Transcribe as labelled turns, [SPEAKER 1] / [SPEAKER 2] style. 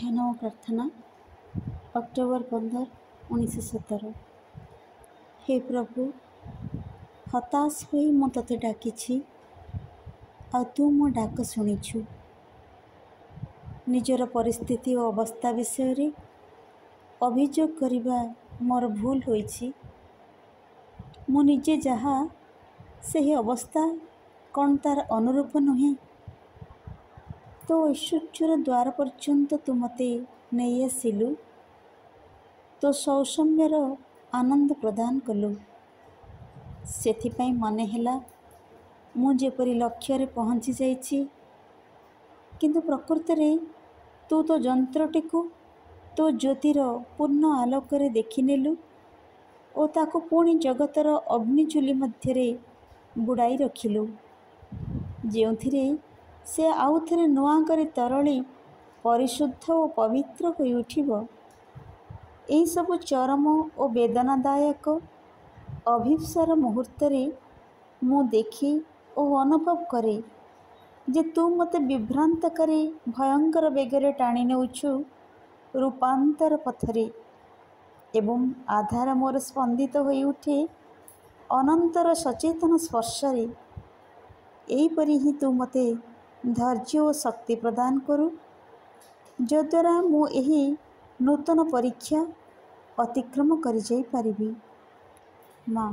[SPEAKER 1] ଧ୍ୟାନ ଓ ପ୍ରାର୍ଥନା ଅକ୍ଟୋବର 15, 1917। ହେ ପ୍ରଭୁ, ହତାଶ ହୋଇ ମୁଁ ତୋତେ ଡାକିଛି ଆଉ ତୁ ମୋ ଡାକ ଶୁଣିଛୁ। ନିଜର ପରିସ୍ଥିତି ଓ ଅବସ୍ଥା ବିଷୟରେ ଅଭିଯୋଗ କରିବା ମୋର ଭୁଲ ହୋଇଛି। ମୁଁ ନିଜେ ଯାହା, ସେହି ଅବସ୍ଥା କ'ଣ ତାର ଅନୁରୂପ ନୁହେଁ? ତୋ ଐଶ୍ୱର୍ଯ୍ୟର ଦ୍ୱାର ପର୍ଯ୍ୟନ୍ତ ତୁ ମୋତେ ନେଇ ଆସିଲୁ, ତୋ ସୌମ୍ୟର ଆନନ୍ଦ ପ୍ରଦାନ କଲୁ। ସେଥିପାଇଁ ମନେ ହେଲା ମୁଁ ଯେପରି ଲକ୍ଷ୍ୟରେ ପହଞ୍ଚି ଯାଇଛି, କିନ୍ତୁ ପ୍ରକୃତରେ ତୁ ତୋ ଯନ୍ତ୍ରଟିକୁ ତୋ ଜ୍ୟୋତିର ପୂର୍ଣ୍ଣ ଆଲୋକରେ ଦେଖିନେଲୁ ଓ ତାକୁ ପୁଣି ଜଗତର ଅଗ୍ନିଚୁଲି ମଧ୍ୟରେ ବୁଡ଼ାଇ ରଖିଲୁ, ଯେଉଁଥିରେ ସେ ଆଉ ଥରେ ନୂଆ କରି ତରଳି ପରିଶୁଦ୍ଧ ଓ ପବିତ୍ର ହୋଇ ଉଠିବ। ଏହିସବୁ ଚରମ ଓ ବେଦନାଦାୟକ ଅଭିପ୍ସାର ମୁହୂର୍ତ୍ତରେ ମୁଁ ଦେଖେ ଓ ଅନୁଭବ କରେ ଯେ ତୁ ମୋତେ ବିଭ୍ରାନ୍ତକାରୀ ଭୟଙ୍କର ବେଗରେ ଟାଣି ନେଉଛୁ ରୂପାନ୍ତର ପଥରେ, ଏବଂ ଆଧାର ମୋର ସ୍ପନ୍ଦିତ ହୋଇ ଉଠେ ଅନନ୍ତର ସଚେତନ ସ୍ପର୍ଶରେ। ଏହିପରି ହିଁ ତୁ ମୋତେ ଧୈର୍ଯ୍ୟ ଓ ଶକ୍ତି ପ୍ରଦାନ କରୁ, ଯଦ୍ୱାରା ମୁଁ ଏହି ନୂତନ ପରୀକ୍ଷା ଅତିକ୍ରମ କରିଯାଇପାରିବି। ମା।